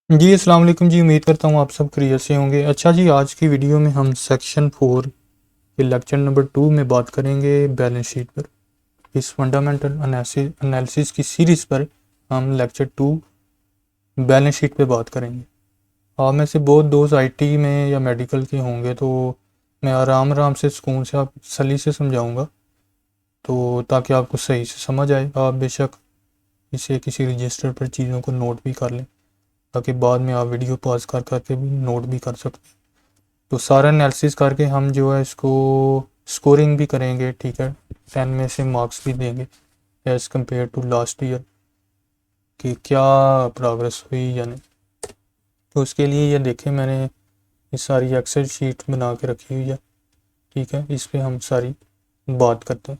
जी अस्सलाम वालेकुम जी। उम्मीद करता हूँ आप सब खैरियत से होंगे। अच्छा जी, आज की वीडियो में हम सेक्शन 4 के लेक्चर नंबर 2 में बात करेंगे बैलेंस शीट पर। इस फंडामेंटल एनालिसिस की सीरीज़ पर हम लेक्चर 2 बैलेंस शीट पे बात करेंगे। आप में से बहुत दोस्त आईटी में या मेडिकल के होंगे, तो मैं आराम आराम से सुकून से आप सली से समझाऊंगा, तो ताकि आपको सही से समझ आए। आप बेशक इसे किसी रजिस्टर पर चीज़ों को नोट भी कर लें, ताकि बाद में आप वीडियो पॉज कर करके भी नोट भी कर सकते हैं। तो सारा एनालिसिस करके हम जो है इसको स्कोरिंग भी करेंगे, ठीक है। 10 में से मार्क्स भी देंगे as compare to last year, कि क्या प्रोग्रेस हुई या नहीं। तो उसके लिए ये देखें, मैंने ये सारी एक्सेल शीट बना के रखी हुई है, ठीक है। इस पे हम सारी बात करते हैं।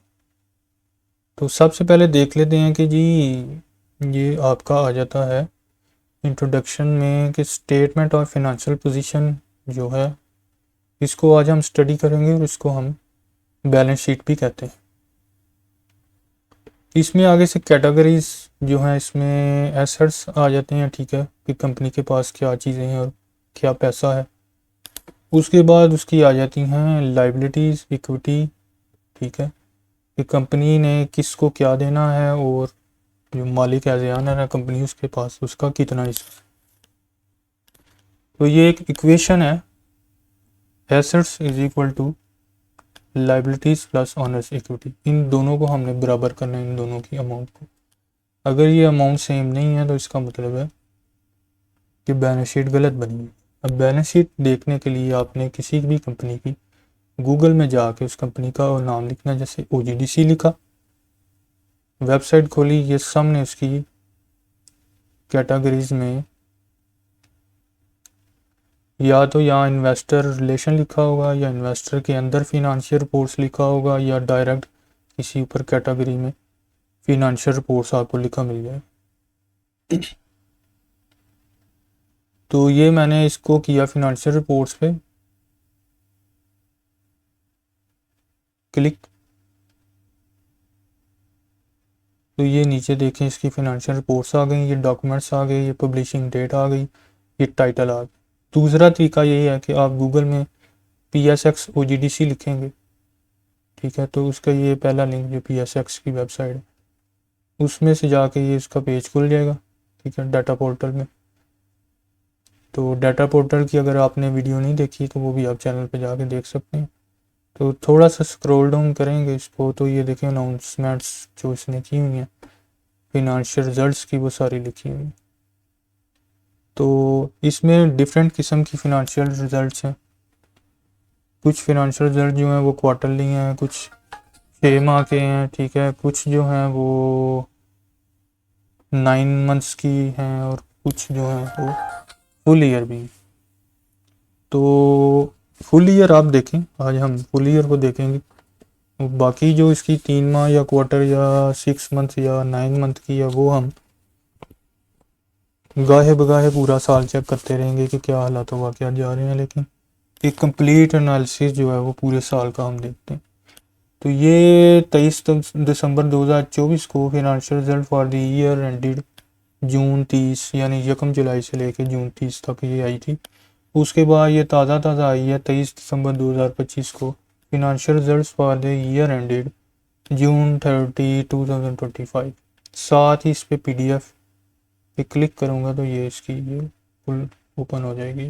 तो सबसे पहले देख लेते हैं कि जी ये आपका आ जाता है इंट्रोडक्शन में कि स्टेटमेंट और फिनेंशियल पोजीशन जो है, इसको आज हम स्टडी करेंगे और इसको हम बैलेंस शीट भी कहते हैं। इसमें आगे से कैटेगरीज जो हैं, इसमें एसेट्स आ जाते हैं, ठीक है, कि कंपनी के पास क्या चीज़ें हैं और क्या पैसा है। उसके बाद उसकी आ जाती हैं लाइबिलिटीज़, इक्विटी, ठीक है, कि कंपनी ने किसको क्या देना है और जो मालिक एज ओनर है कंपनी, उसके पास उसका कितना हिस्सा। तो ये एक इक्वेशन है, assets is equal to liabilities plus owners equity. इन दोनों को हमने बराबर करना है, इन दोनों की अमाउंट को। अगर ये अमाउंट सेम नहीं है तो इसका मतलब है कि बैलेंस शीट गलत बनी है। अब बैलेंस शीट देखने के लिए आपने किसी भी कंपनी की गूगल में जाके उस कंपनी का नाम लिखना, जैसे ओजीडीसी लिखा, वेबसाइट खोली, ये सामने उसकी कैटेगरीज में या तो यहाँ इन्वेस्टर रिलेशन लिखा होगा, या इन्वेस्टर के अंदर फिनंशियल रिपोर्ट्स लिखा होगा, या डायरेक्ट किसी ऊपर कैटेगरी में फिनंशियल रिपोर्ट्स आपको लिखा मिल जाए। तो ये मैंने इसको किया फिनंशियल रिपोर्ट्स पे क्लिक। तो ये नीचे देखें, इसकी फिनंशियल रिपोर्ट्स आ गई, ये डॉक्यूमेंट्स आ गए, ये पब्लिशिंग डेट आ गई, ये टाइटल आ गई। दूसरा तरीका ये है कि आप गूगल में PSX OGDC लिखेंगे, ठीक है, तो उसका ये पहला लिंक जो PSX की वेबसाइट है, उसमें से जाके ये इसका पेज खुल जाएगा, ठीक है, डाटा पोर्टल में। तो डाटा पोर्टल की अगर आपने वीडियो नहीं देखी तो वो भी आप चैनल पे जाके देख सकते हैं। तो थोड़ा सा स्क्रॉल डाउन करेंगे इसको, तो ये देखें अनाउंसमेंट्स जो इसने की हुई हैं, फिनंशियल रिजल्ट्स की, वो सारी लिखी हुई हैं। तो इसमें डिफरेंट किस्म की फिनंशियल रिजल्ट्स हैं। कुछ फिनंशियल रिजल्ट जो हैं वो क्वार्टरली हैं, कुछ 6 माह के हैं, ठीक है, कुछ जो हैं वो 9 मंथ्स की हैं, और कुछ जो हैं वो फुल ईयर भी। तो फुल ईयर आप देखें, आज हम फुल ईयर को देखेंगे। बाकी जो इसकी 3 माह या क्वार्टर या 6 मंथ या 9 मंथ की है, वो हम गाहे बगाहे पूरा साल चेक करते रहेंगे कि क्या हालात हुआ, क्या जा रहे हैं। लेकिन एक कंप्लीट एनालिसिस जो है वो पूरे साल का हम देखते हैं। तो ये 23 दिसंबर 2024 को financial result for the year ended June 30, यानी 1 जुलाई से लेके जून 30 तक ये आई थी। उसके बाद ये ताज़ा आई है 23 दिसंबर 2025 को, financial result for the year ended June 30 2025। साथ ही इस पे PDF पे क्लिक करूँगा तो ये इसकी ये फुल ओपन हो जाएगी।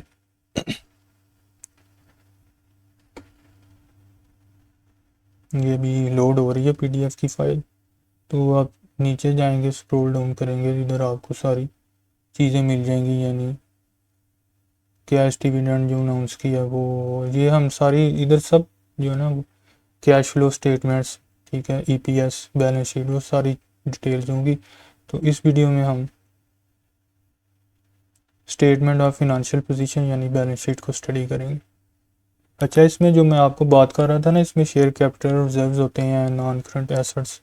ये भी लोड हो रही है PDF की फ़ाइल। तो आप नीचे जाएंगे, स्क्रॉल डाउन करेंगे, इधर आपको सारी चीज़ें मिल जाएंगी, यानी कैश डिविडेंड जो अनाउंस किया वो, ये हम सारी इधर सब जो है ना, कैश फ्लो स्टेटमेंट्स, ठीक है, EPS, बैलेंस शीट, वो सारी डिटेल्स होंगी। तो इस वीडियो में हम स्टेटमेंट ऑफ फिनंशियल पोजीशन यानी बैलेंस शीट को स्टडी करेंगे। अच्छा, इसमें जो मैं आपको बात कर रहा था ना, इसमें शेयर कैपिटल रिजर्व्स होते हैं, नॉन करंट एसेट्स,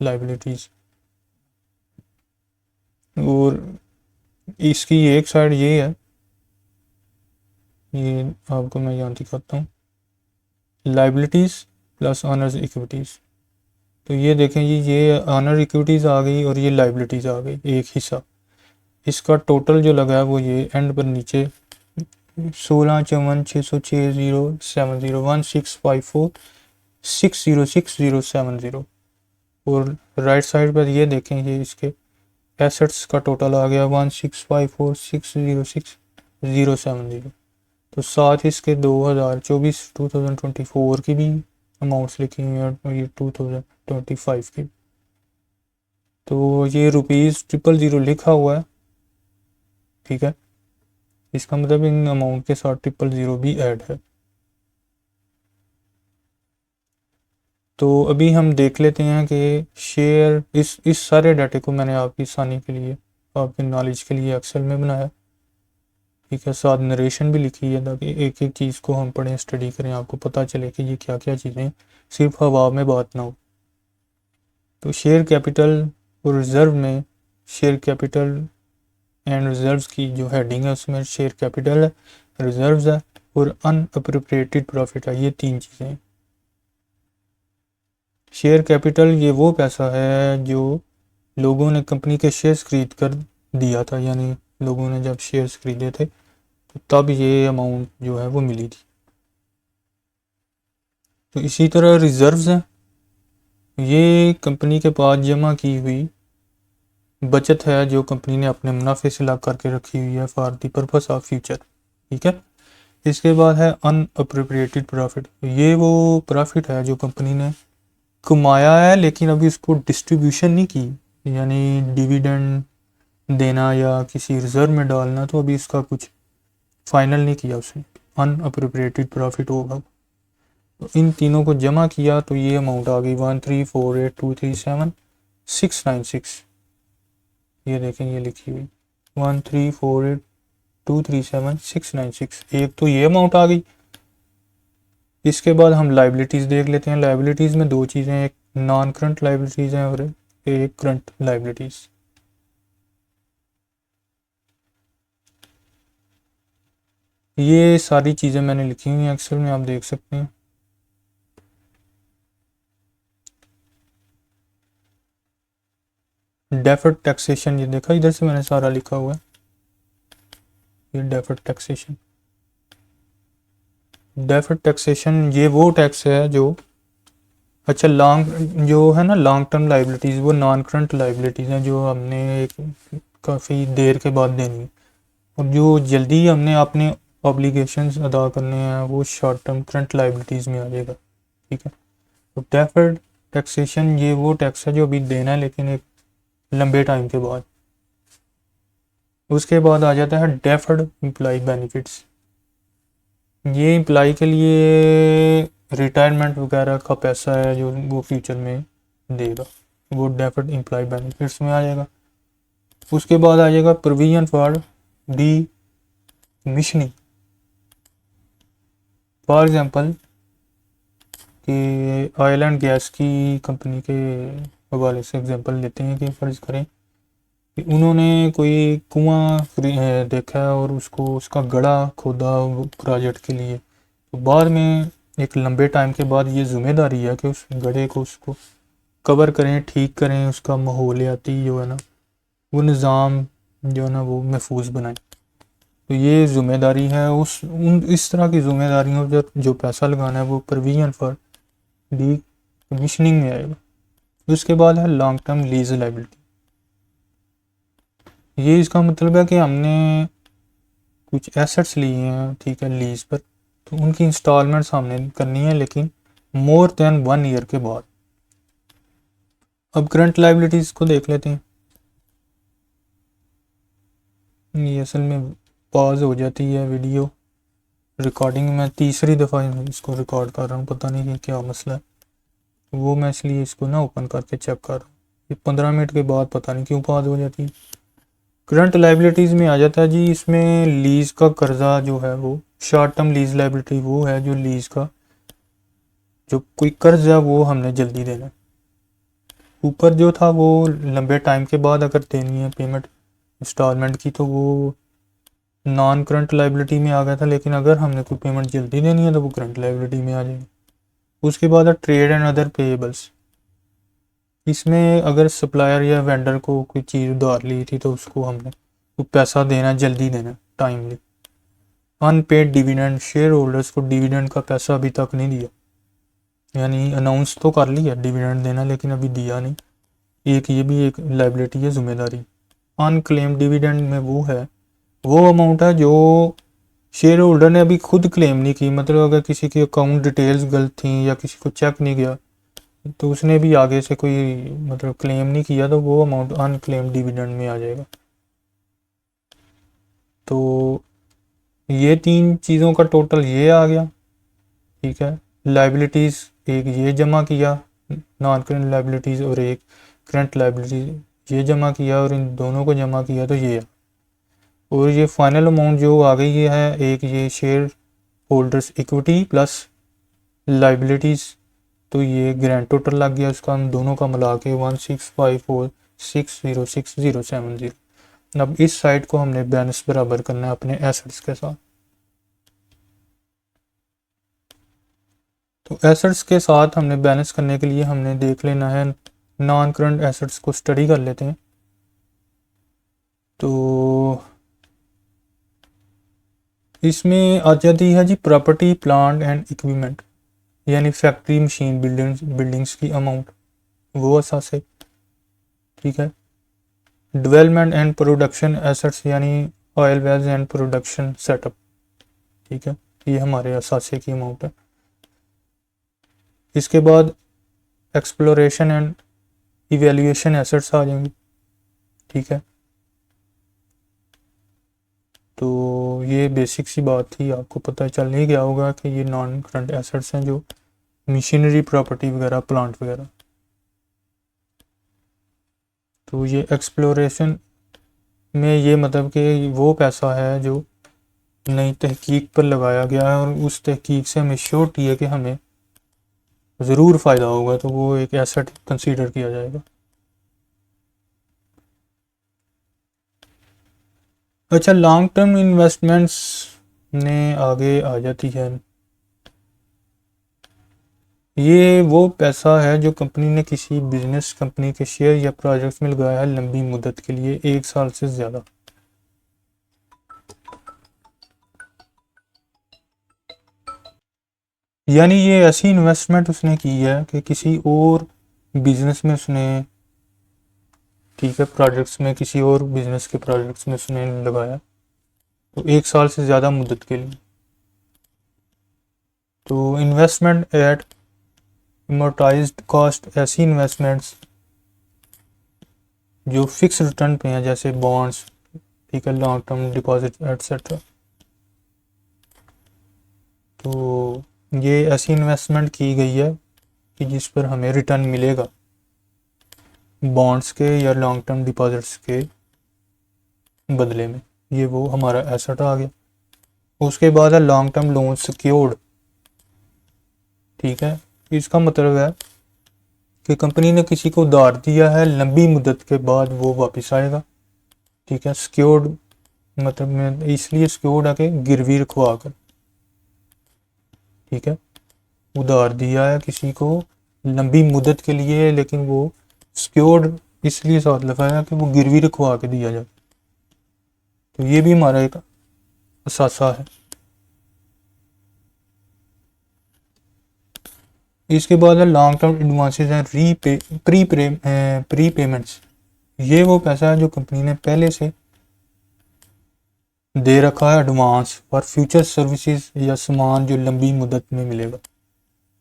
लाइबिलिटीज़, और इसकी एक साइड ये है, ये आपको मैं यहाँ दिखाता हूँ, लाइबिलिटीज़ प्लस ऑनर्स इक्विटीज़। तो ये देखें जी, ये ऑनर इक्विटीज़ आ गई और ये लाइबिलिटीज़ आ गई, एक हिस्सा। इसका टोटल जो लगा है वो ये एंड पर नीचे 165460070654606070। और राइट साइड पर ये देखें, ये इसके एसेट्स का टोटल आ गया 1654606070। तो साथ ही इसके 2024 की भी अमाउंट्स लिखी हुई हैं और ये 2025 की। तो ये ₹000 लिखा हुआ है, ठीक है, इसका मतलब इन अमाउंट के साथ 000 भी ऐड है। तो अभी हम देख लेते हैं कि शेयर, इस सारे डाटे को मैंने आपकी आसानी के लिए, आपके नॉलेज के लिए एक्सेल में बनाया, ठीक है। साथ नरेशन भी लिखी है ताकि एक एक चीज़ को हम पढ़ें, स्टडी करें, आपको पता चले कि ये क्या क्या चीज़ें, सिर्फ हवा में बात ना हो। तो शेयर कैपिटल और रिज़र्व में, शेयर कैपिटल एंड रिजर्व्स की जो हेडिंग है उसमें शेयर कैपिटल है, रिजर्व्स है और अनअप्रोप्रिएटेड प्रॉफिट है, ये 3 चीज़ें हैं। शेयर कैपिटल ये वो पैसा है जो लोगों ने कंपनी के शेयर्स खरीद कर दिया था, यानी लोगों ने जब शेयर्स खरीदे थे तो तब ये अमाउंट जो है वो मिली थी। तो इसी तरह रिजर्व्स हैं, ये कंपनी के पास जमा की हुई बचत है जो कंपनी ने अपने मुनाफे से ला करके रखी हुई है for the purpose of future, ठीक है। इसके बाद है अनअप्रोप्रिएटेड प्रॉफिट, ये वो प्रॉफिट है जो कंपनी ने कमाया है लेकिन अभी उसको डिस्ट्रीब्यूशन नहीं की, यानी डिविडेंड देना या किसी रिजर्व में डालना, तो अभी इसका कुछ फाइनल नहीं किया उसने, अनअप्रोप्रिएटेड प्रॉफिट होगा। तो इन तीनों को जमा किया तो ये अमाउंट आ गई 1348237,696। ये देखें, ये लिखी हुई 1348237,696, एक तो ये अमाउंट आ गई। इसके बाद हम लाइबिलिटीज़ देख लेते हैं। लाइबिलिटीज़ में 2 चीज़ें, एक नॉन करंट लाइबिलिटीज़ हैं और एक करंट लाइबिलिटीज़। ये सारी चीज़ें मैंने लिखी हुई हैं एक्सेल में, आप देख सकते हैं। डेफर्ड टैक्सेशन, ये देखा इधर से मैंने सारा लिखा हुआ है, ये डेफर्ड टैक्सेशन। डेफर्ड टैक्सेशन ये वो टैक्स है जो, अच्छा लॉन्ग जो है ना, लॉन्ग टर्म लाइबिलिटीज़ वो नॉन करंट लाइबिलिटीज़ हैं जो हमने एक काफ़ी देर के बाद देनी है, और जो जल्दी हमने अपने ऑब्लिगेशंस अदा करने हैं वो शॉर्ट टर्म करंट लाइबिलिटीज़ में आ जाएगा, ठीक है। तो डेफर्ड टैक्सेशन ये वो टैक्स है जो अभी देना है लेकिन एक लंबे टाइम के बाद। उसके बाद आ जाता है डेफर्ड एम्प्लॉय बेनिफिट्स, ये एम्प्लॉय के लिए रिटायरमेंट वगैरह का पैसा है जो वो फ्यूचर में देगा, वो डेफर्ड एम्प्लॉय बेनिफिट्स में आ जाएगा। उसके बाद आ जाएगा provision for decommissioning, for example कि ऑयल एंड गैस की कंपनी के हवाले से एग्जांपल लेते हैं कि फ़र्ज़ करें कि उन्होंने कोई कुआं देखा है और उसको उसका गड़ा खोदा प्रोजेक्ट के लिए, तो बाद में एक लंबे टाइम के बाद ये ज़िम्मेदारी है कि उस गड्ढे को उसको कवर करें, ठीक करें, उसका माहौलियाती जो है ना वो निज़ाम जो है ना वो महफूज बनाएं। तो ये ज़िम्मेदारी है इस तरह की ज़िम्मेदारियों पर जो पैसा लगाना है वो प्रोविजन फॉर डी कमीशनिंग में आएगा। उसके बाद है लॉन्ग टर्म लीज लाइबिलिटी, ये इसका मतलब है कि हमने कुछ एसेट्स लिए हैं, ठीक है, लीज पर, तो उनकी इंस्टॉलमेंट्स हमने करनी है लेकिन मोर देन 1 ईयर के बाद। अब करंट लाइबिलिटीज़ को देख लेते हैं। ये असल में पॉज हो जाती है वीडियो रिकॉर्डिंग, में तीसरी दफ़ा इसको रिकॉर्ड कर रहा हूँ, पता नहीं कि क्या मसला है, वो मैं इसलिए इसको ना ओपन करके चेक कर रहा हूँ। ये 15 मिनट के बाद पता नहीं क्यों पॉज हो जाती है। करंट लाइबिलिटीज़ में आ जाता है जी, इसमें लीज का कर्जा जो है वो शॉर्ट टर्म लीज लाइबिलिटी वो है जो लीज का जो कोई कर्ज है वो हमने जल्दी देना है। ऊपर जो था वो लंबे टाइम के बाद अगर देनी है पेमेंट इंस्टॉलमेंट की तो वो नॉन करंट लाइबिलिटी में आ गया था, लेकिन अगर हमने कोई पेमेंट जल्दी देनी है तो वो करंट लाइबिलिटी में आ जाएगी। उसके बाद है ट्रेड एंड अदर पेएबल्स, इसमें अगर सप्लायर या वेंडर को कोई चीज़ उधार ली थी तो उसको हमने तो पैसा देना जल्दी देना, timely. Unpaid dividend, shareholders को डिविडेंड का पैसा अभी तक नहीं दिया, यानी अनाउंस तो कर लिया डिविडेंड देना, लेकिन अभी दिया नहीं। एक ये भी एक लाइबिलिटी है, जिम्मेदारी। अनक्लेम डिविडेंड में वो अमाउंट है जो शेयर होल्डर ने अभी खुद क्लेम नहीं की, मतलब अगर किसी की अकाउंट डिटेल्स गलत थी या किसी को चेक नहीं गया तो उसने भी आगे से कोई मतलब क्लेम नहीं किया, तो वो अमाउंट अनक्लेम डिविडेंड में आ जाएगा। तो ये 3 चीज़ों का टोटल ये आ गया, ठीक है। लाइबिलिटीज़ एक ये जमा किया, नॉन करंट लाइबिलिटीज़, और एक करंट लाइबिलिटीज ये जमा किया, और इन दोनों को जमा किया तो ये है। और ये फाइनल अमाउंट जो आ गई ये है, एक ये share holders equity plus liabilities, तो ये ग्रैंड टोटल लग गया उसका, हम दोनों का मिला के 165460607 अब इस साइड को हमने बैलेंस बराबर करना है अपने एसेट्स के साथ। तो एसेट्स के साथ हमने बैलेंस करने के लिए हमने देख लेना है, नॉन करंट एसेट्स को स्टडी कर लेते हैं। तो इसमें आ जाती है जी प्रॉपर्टी प्लांट एंड इक्विपमेंट, यानी फैक्ट्री मशीन बिल्डिंग्स की अमाउंट, वो असास है, ठीक है। डेवलपमेंट एंड प्रोडक्शन एसेट्स, यानी oil wells and production setup, ठीक है, ये हमारे असासे की अमाउंट है। इसके बाद एक्सप्लोरेशन एंड इवेल्यूएशन एसेट्स आ जाएंगी, ठीक है। तो ये बेसिक सी बात थी, आपको पता चल ही गया होगा कि ये नॉन करंट एसेट्स हैं, जो मशीनरी प्रॉपर्टी वगैरह, प्लांट वगैरह। तो ये एक्सप्लोरेशन में ये मतलब कि वो पैसा है जो नई तहकीक पर लगाया गया है, और उस तहकीक से हमें श्योरिटी है कि हमें ज़रूर फ़ायदा होगा, तो वो एक एसेट कंसीडर किया जाएगा। अच्छा, लॉन्ग टर्म इन्वेस्टमेंट्स ने आगे आ जाती है, ये वो पैसा है जो कंपनी ने किसी बिजनेस कंपनी के शेयर या प्रोजेक्ट्स में लगाया है लंबी मुद्दत के लिए, 1 साल से ज़्यादा। यानी ये ऐसी इन्वेस्टमेंट उसने की है कि किसी और बिजनेस में उसने, ठीक है, प्रोजेक्ट्स में, किसी और बिजनेस के प्रोजेक्ट्स में उसने लगाया, तो 1 साल से ज़्यादा मुद्दत के लिए। तो इन्वेस्टमेंट एट अमोर्टाइज्ड कॉस्ट, ऐसी इन्वेस्टमेंट्स जो फिक्स रिटर्न पे हैं, जैसे बॉन्ड्स, ठीक है, लॉन्ग टर्म डिपॉजिट एटसेट्रा। तो ये ऐसी इन्वेस्टमेंट की गई है कि जिस पर हमें रिटर्न मिलेगा बॉन्ड्स के या लॉन्ग टर्म डिपॉजिट्स के बदले में, ये वो हमारा एसेट आ गया। उसके बाद है लॉन्ग टर्म लोन सिक्योर्ड, ठीक है। इसका मतलब है कि कंपनी ने किसी को उधार दिया है, लंबी मुद्दत के बाद वो वापस आएगा, ठीक है। सिक्योर्ड मतलब में इसलिए सिक्योर्ड है कि गिरवी रखवा कर, ठीक है, उधार दिया है किसी को लंबी मुद्दत के लिए, लेकिन वो सिक्योर्ड इसलिए साथ लगाया कि वो गिरवी रखवा के दिया जाए, तो ये भी हमारा एक असासा है। इसके बाद है लॉन्ग टर्म एडवांसेस हैं, प्री पेमेंट्स, ये वो पैसा है जो कंपनी ने पहले से दे रखा है एडवांस फॉर फ्यूचर सर्विसेज या सामान जो लंबी मुद्दत में मिलेगा।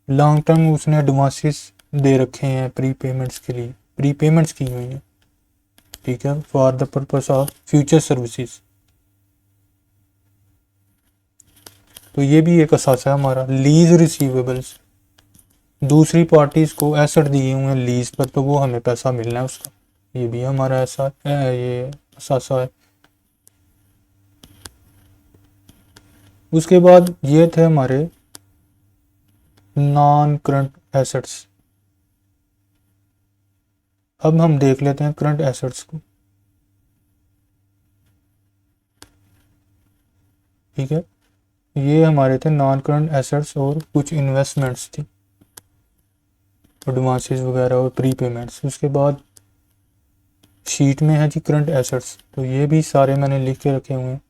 लॉन्ग टर्म उसने एडवांसेस दे रखे हैं प्री पेमेंट्स के लिए, प्री पेमेंट्स की हुई हैं, ठीक है, for the purpose of future services. तो ये भी एक असासा है हमारा। लीज रिसीवेबल्स, दूसरी पार्टीज को एसेट दिए हुए हैं लीज पर, तो वो हमें पैसा मिलना है उसका, ये भी हमारा ऐसा ये असासा है। उसके बाद ये थे हमारे नॉन करंट एसेट्स। अब हम देख लेते हैं करंट एसेट्स को, ठीक है। ये हमारे थे नॉन करंट एसेट्स और कुछ इन्वेस्टमेंट्स थी, एडवांसेस वगैरह और प्री पेमेंट्स। उसके बाद शीट में है जी करंट एसेट्स, तो ये भी सारे मैंने लिख के रखे हुए हैं।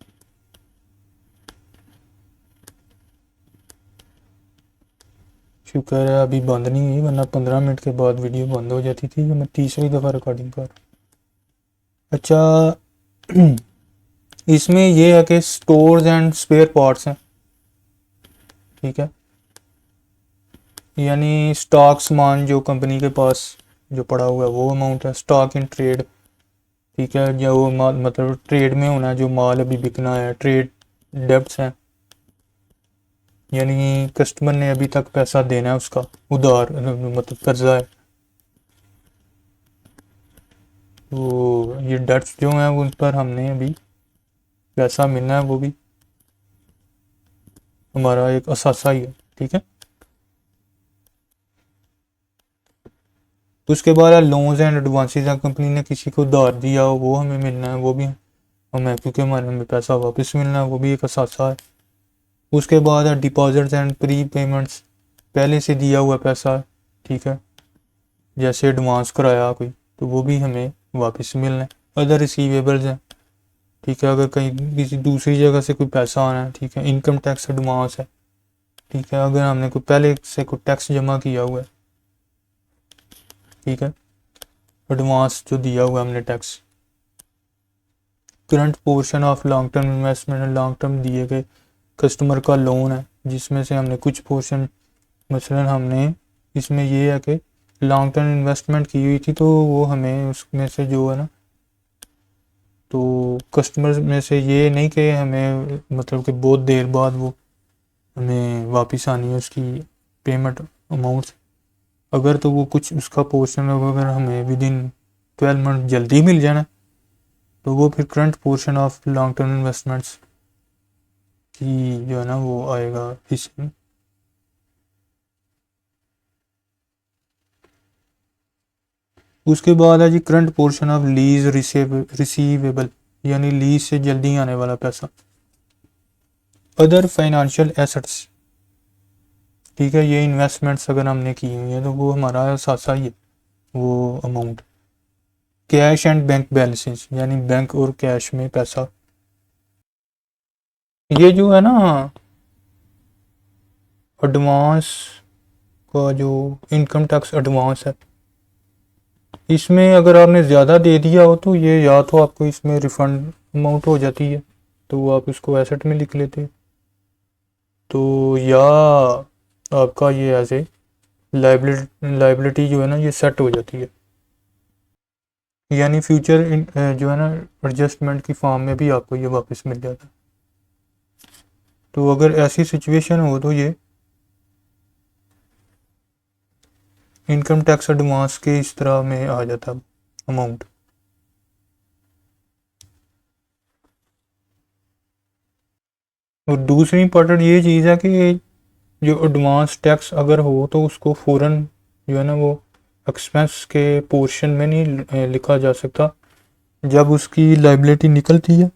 शुक्र है अभी बंद नहीं हुई, वरना 15 मिनट के बाद वीडियो बंद हो जाती थी। ये मैं तीसरी दफ़ा रिकॉर्डिंग कर। अच्छा इसमें ये है कि स्टोर्स एंड स्पेयर पार्ट्स हैं, ठीक है, यानी स्टॉक सामान जो कंपनी के पास जो पड़ा हुआ है वो अमाउंट है। स्टॉक इन ट्रेड, ठीक है, जो वो मतलब ट्रेड में होना है, जो माल अभी बिकना है। ट्रेड डेब्ट्स हैं, यानी कस्टमर ने अभी तक पैसा देना है, उसका उधार मतलब कर्जा है। तो ये डेब्ट्स जो हैं उन पर हमने अभी पैसा मिलना है, वो भी हमारा एक असासा ही है, ठीक है। उसके बाद लोन्स एंड एडवांसेस हैं, कंपनी ने किसी को उधार दिया हो वो हमें मिलना है, वो भी हमें, क्योंकि हमारे हमें पैसा वापस मिलना है, वो भी एक असासा है। उसके बाद है डिपॉजिट्स एंड प्री पेमेंट्स, पहले से दिया हुआ पैसा, ठीक है, जैसे एडवांस कराया कोई, तो वो भी हमें वापस मिलना है। अदर रिसीवेबल्स हैं, ठीक है, अगर कहीं किसी दूसरी जगह से कोई पैसा आना है, ठीक है। इनकम टैक्स एडवांस है, ठीक है, अगर हमने कोई पहले से कोई टैक्स जमा किया हुआ है, ठीक है, एडवांस जो दिया हुआ है हमने tax. Current portion of long term investment, long term दिए गए कस्टमर का लोन है, जिसमें से हमने कुछ पोर्शन, मसलन हमने इसमें ये है कि लॉन्ग टर्म इन्वेस्टमेंट की हुई थी, तो वो हमें उसमें से जो है ना, तो कस्टमर में से ये नहीं कि हमें मतलब कि बहुत देर बाद वो हमें वापस आनी है उसकी पेमेंट अमाउंट। अगर तो वो कुछ उसका पोर्शन अगर हमें विद इन 12 मंथ जल्दी मिल जाना, तो वो फिर current portion of long term investments की जो है ना वो आएगा इसमें। उसके बाद है जी current portion of lease receivable, यानी लीज से जल्दी आने वाला पैसा। अदर फाइनेंशियल एसेट्स, ठीक है, ये इन्वेस्टमेंट्स अगर हमने की हुई है तो वो हमारा साथ ही है वो amount. Cash and bank balances, यानी बैंक और कैश में पैसा। ये जो है ना एडवांस का जो इनकम टैक्स एडवांस है, इसमें अगर आपने ज़्यादा दे दिया हो तो ये या तो आपको इसमें रिफंड अमाउंट हो जाती है, तो आप इसको एसेट में लिख लेते, तो या आपका ये एज ए लाइबिलिटी जो है ना ये सेट हो जाती है, यानी फ्यूचर जो है ना एडजस्टमेंट की फॉर्म में भी आपको ये वापस मिल जाता है। तो अगर ऐसी सिचुएशन हो तो ये इनकम टैक्स एडवांस के इस तरह में आ जाता अमाउंट। और दूसरी इंपॉर्टेंट ये चीज़ है कि जो एडवांस टैक्स अगर हो तो उसको फ़ौरन जो है ना वो एक्सपेंस के पोर्शन में नहीं लिखा जा सकता, जब उसकी लाइबिलिटी निकलती है,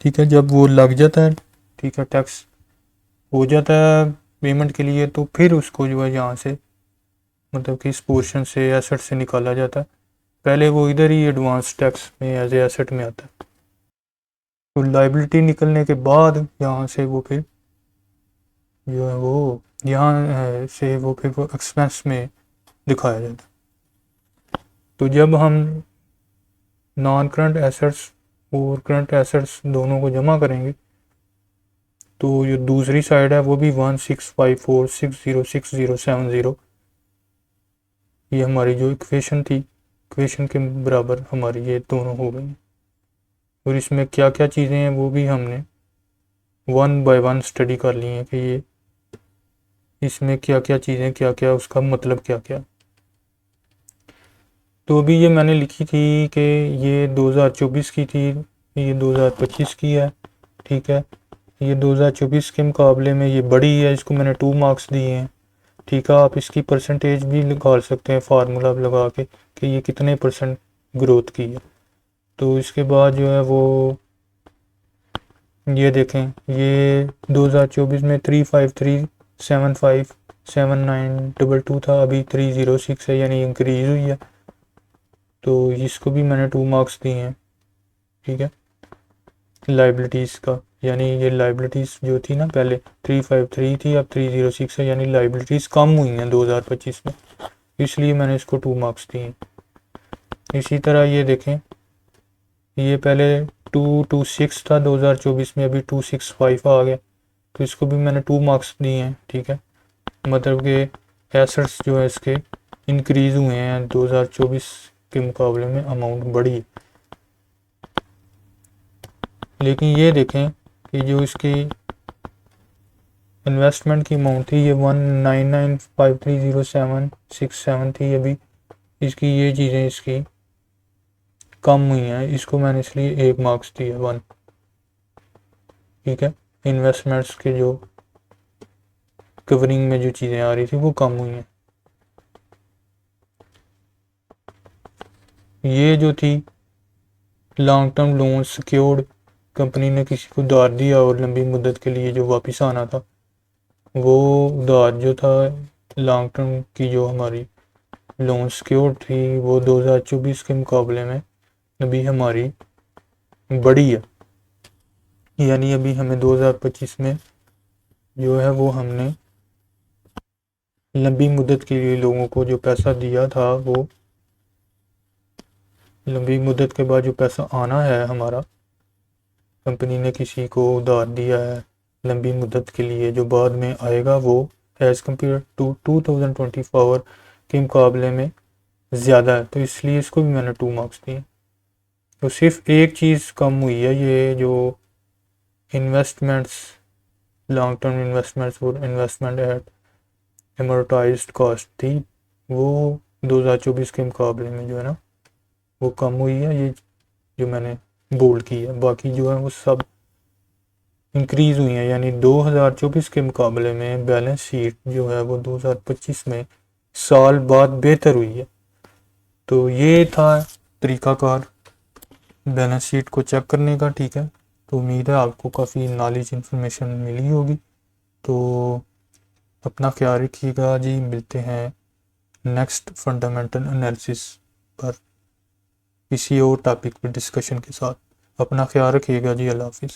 ठीक है, जब वो लग जाता है, ठीक है, टैक्स हो जाता है पेमेंट के लिए, तो फिर उसको जो है यहाँ से मतलब कि इस पोर्शन से एसेट से निकाला जाता है। पहले वो इधर ही एडवांस टैक्स में एज ए एसेट में आता है, तो लाइबिलिटी निकलने के बाद यहाँ से वो फिर जो है वो यहाँ से वो फिर वो एक्सपेंस में दिखाया जाता है। तो जब हम नॉन करंट एसेट्स और करंट एसेट्स दोनों को जमा करेंगे, तो जो दूसरी साइड है वो भी 165460607, ये हमारी जो इक्वेशन थी, इक्वेशन के बराबर हमारी ये दोनों हो गई। और इसमें क्या क्या चीज़ें हैं वो भी हमने 1 बाय 1 स्टडी कर ली हैं कि ये इसमें क्या क्या चीज़ें, क्या क्या उसका मतलब क्या क्या। तो अभी ये मैंने लिखी थी कि ये 2024 की थी, ये 2025 की है, ठीक है, ये 2024 के मुकाबले में ये बड़ी है, इसको मैंने 2 मार्क्स दिए हैं, ठीक है। आप इसकी परसेंटेज भी निकाल सकते हैं फार्मूला लगा के कि ये कितने परसेंट ग्रोथ की है। तो इसके बाद जो है वो ये देखें, ये 2024 में 353757922 था, अभी 306 है, यानी इंक्रीज हुई है। तो इसको भी मैंने 2 मार्क्स दिए हैं, ठीक है। लाइबिलिटीज़ का, यानी ये लाइबिलिटीज़ जो थी ना पहले 353 थी, अब 306 है, यानी लाइबिलिटीज़ कम हुई हैं 2025 में, इसलिए मैंने इसको 2 मार्क्स दिए। इसी तरह ये देखें, ये पहले 226 था 2024 में, अभी 265 आ गया, तो इसको भी मैंने 2 मार्क्स दिए हैं, ठीक है। मतलब कि एसेट्स जो है इसके इंक्रीज़ हुए हैं 2024 के मुकाबले में, अमाउंट बढ़ी। लेकिन ये देखें कि जो इसकी इन्वेस्टमेंट की अमाउंट थी ये 199530767 थी, अभी इसकी ये चीज़ें इसकी कम हुई हैं, इसको मैंने इसलिए 1 मार्क्स दिया 1, ठीक है। इन्वेस्टमेंट्स के जो कवरिंग में जो चीज़ें आ रही थी वो कम हुई हैं। ये जो थी long term loan secured, company ने किसी को उधार दिया और लंबी मुद्दत के लिए जो वापस आना था, वो उधार जो था लॉन्ग टर्म की जो हमारी लोन सिक्योर्ड थी वो 2024 के मुकाबले में अभी हमारी बढ़ी है, यानी अभी हमें 2025 में जो है वो हमने लंबी मुद्दत के लिए लोगों को जो पैसा दिया था, वो लंबी मुद्दत के बाद जो पैसा आना है हमारा, कंपनी ने किसी को उधार दिया है लंबी मुद्दत के लिए, जो बाद में आएगा वो एज़ कम्पेयर टू 2024 के मुकाबले में ज़्यादा है, तो इसलिए इसको भी मैंने 2 मार्क्स दिए। तो सिर्फ एक चीज़ कम हुई है, ये जो इन्वेस्टमेंट्स, लॉन्ग टर्म इन्वेस्टमेंट्स और इन्वेस्टमेंट एट एमोर्टाइज्ड कॉस्ट थी, वो 2024 के मुकाबले में जो है ना वो कम हुई है, ये जो मैंने बोल्ड की है। बाकी जो है वो सब इंक्रीज़ हुई है, यानी 2024 के मुकाबले में बैलेंस शीट जो है वो 2025 में साल बाद बेहतर हुई है। तो ये था तरीक़ाकार बैलेंस शीट को चेक करने का, ठीक है। तो उम्मीद है आपको काफ़ी नॉलेज इन्फॉर्मेशन मिली होगी। तो अपना ख्याल रखिएगा जी, मिलते हैं नेक्स्ट फंडामेंटल एनालिसिस पर किसी और टॉपिक पर डिस्कशन के साथ। अपना ख्याल रखिएगा जी, अल्लाह हाफिज़।